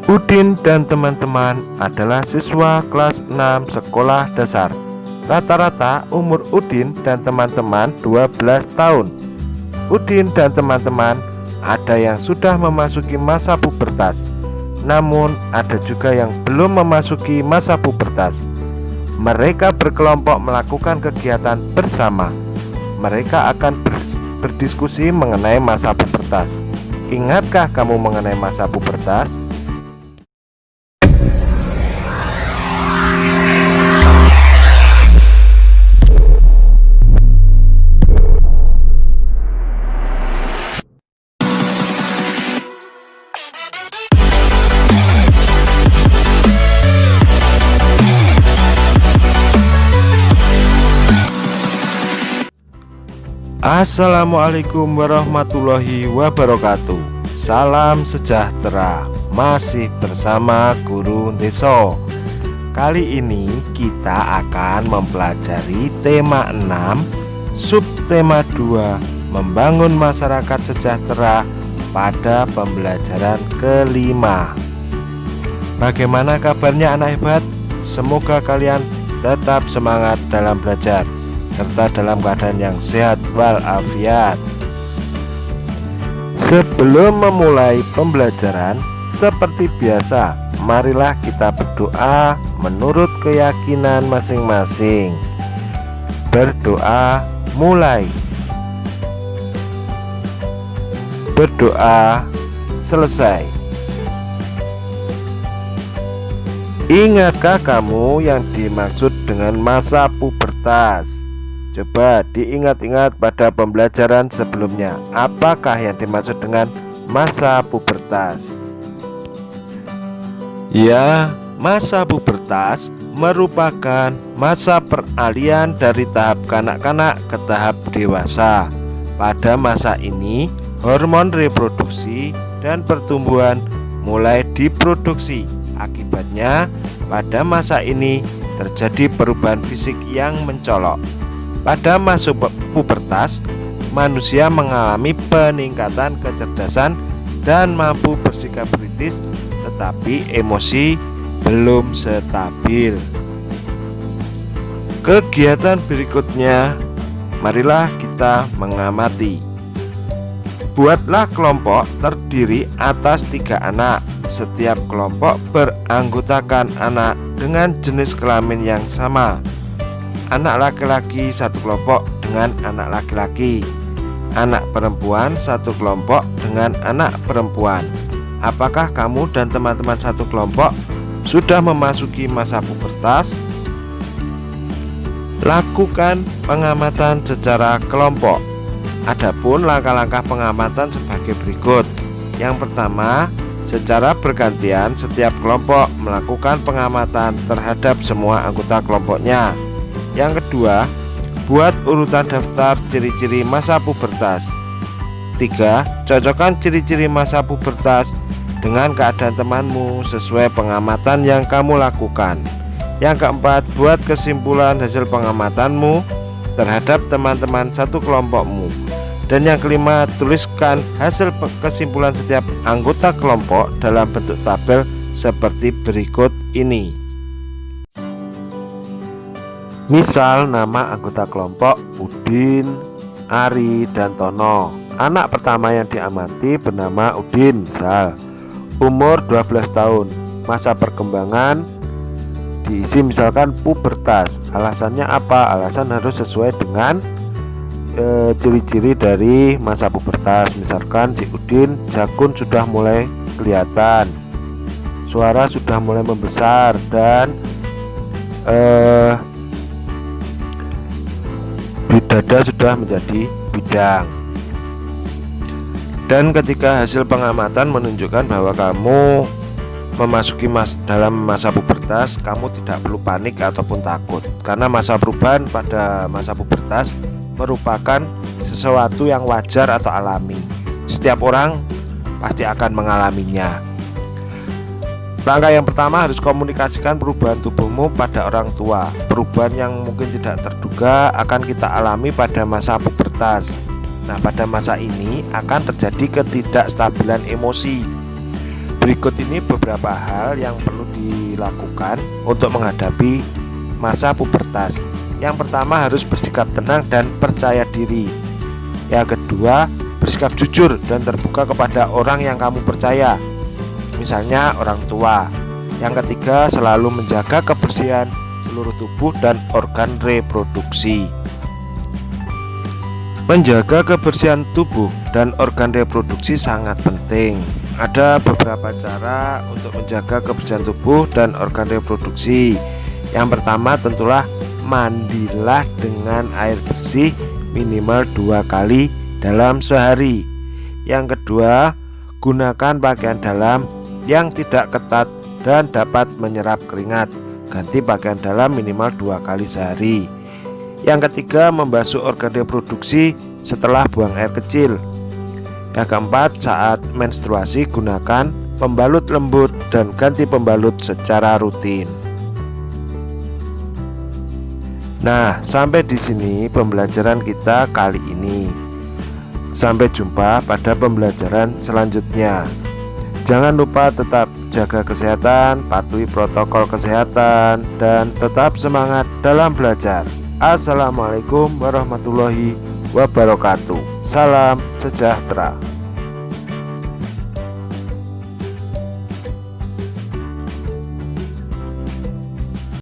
Udin dan teman-teman adalah siswa kelas 6 sekolah dasar. Rata-rata umur Udin dan teman-teman 12 tahun. Udin dan teman-teman ada yang sudah memasuki masa pubertas, namun ada juga yang belum memasuki masa pubertas. Mereka berkelompok melakukan kegiatan bersama. Mereka akan berdiskusi mengenai masa pubertas. Ingatkah kamu mengenai masa pubertas? Assalamualaikum warahmatullahi wabarakatuh. Salam sejahtera. Masih bersama Guru Deso. Kali ini kita akan mempelajari tema 6, subtema 2, membangun masyarakat sejahtera pada pembelajaran kelima. Bagaimana kabarnya anak hebat? Semoga kalian tetap semangat dalam belajar serta dalam keadaan yang sehat walafiat. Sebelum memulai pembelajaran, seperti biasa, marilah kita berdoa menurut keyakinan masing-masing. Berdoa mulai. Berdoa selesai. Ingatkah kamu yang dimaksud dengan masa pubertas? Coba diingat-ingat pada pembelajaran sebelumnya. Apakah yang dimaksud dengan masa pubertas? Ya, masa pubertas merupakan masa peralihan dari tahap kanak-kanak ke tahap dewasa. Pada masa ini, hormon reproduksi dan pertumbuhan mulai diproduksi. Akibatnya, pada masa ini terjadi perubahan fisik yang mencolok. Pada masa pubertas, manusia mengalami peningkatan kecerdasan dan mampu bersikap kritis, tetapi emosi belum stabil. Kegiatan berikutnya, marilah kita mengamati. Buatlah kelompok terdiri atas 3 anak. Setiap kelompok beranggotakan anak dengan jenis kelamin yang sama. Anak laki-laki satu kelompok dengan anak laki-laki, anak perempuan satu kelompok dengan anak perempuan. Apakah kamu dan teman-teman satu kelompok sudah memasuki masa pubertas? Lakukan pengamatan secara kelompok. Adapun langkah-langkah pengamatan sebagai berikut. Yang pertama, secara bergantian setiap kelompok melakukan pengamatan terhadap semua anggota kelompoknya. Yang kedua, buat urutan daftar ciri-ciri masa pubertas. 3. Cocokkan ciri-ciri masa pubertas dengan keadaan temanmu sesuai pengamatan yang kamu lakukan. Yang keempat, buat kesimpulan hasil pengamatanmu terhadap teman-teman satu kelompokmu. Dan yang kelima, tuliskan hasil kesimpulan setiap anggota kelompok dalam bentuk tabel seperti berikut ini. Misal nama anggota kelompok Udin, Ari, dan Tono. Anak pertama yang diamati bernama Udin, misal umur 12 tahun. Masa perkembangan diisi misalkan pubertas. Alasannya apa? Alasan harus sesuai dengan ciri-ciri dari masa pubertas. Misalkan si Udin, jakun sudah mulai kelihatan, suara sudah mulai membesar, dan dada sudah menjadi bidang. Dan ketika hasil pengamatan menunjukkan bahwa kamu memasuki dalam masa pubertas, kamu tidak perlu panik ataupun takut, karena masa perubahan pada masa pubertas merupakan sesuatu yang wajar atau alami. Setiap orang pasti akan mengalaminya. Langkah yang pertama, harus komunikasikan perubahan tubuhmu pada orang tua. Perubahan yang mungkin tidak terduga akan kita alami pada masa pubertas. Nah, pada masa ini akan terjadi ketidakstabilan emosi. Berikut ini beberapa hal yang perlu dilakukan untuk menghadapi masa pubertas. Yang pertama, harus bersikap tenang dan percaya diri. Yang kedua, bersikap jujur dan terbuka kepada orang yang kamu percaya, misalnya orang tua. Yang ketiga, selalu menjaga kebersihan seluruh tubuh dan organ reproduksi. Menjaga kebersihan tubuh dan organ reproduksi sangat penting. Ada beberapa cara untuk menjaga kebersihan tubuh dan organ reproduksi. Yang pertama, tentulah mandilah dengan air bersih minimal 2 kali dalam sehari. Yang kedua, gunakan pakaian dalam yang tidak ketat dan dapat menyerap keringat. Ganti pakaian dalam minimal 2 kali sehari. Yang ketiga, membasuh organ reproduksi setelah buang air kecil. Yang keempat, saat menstruasi gunakan pembalut lembut dan ganti pembalut secara rutin. Nah, sampai di sini pembelajaran kita kali ini. Sampai jumpa pada pembelajaran selanjutnya. Jangan lupa tetap jaga kesehatan, patuhi protokol kesehatan, dan tetap semangat dalam belajar. Assalamualaikum warahmatullahi wabarakatuh. Salam sejahtera.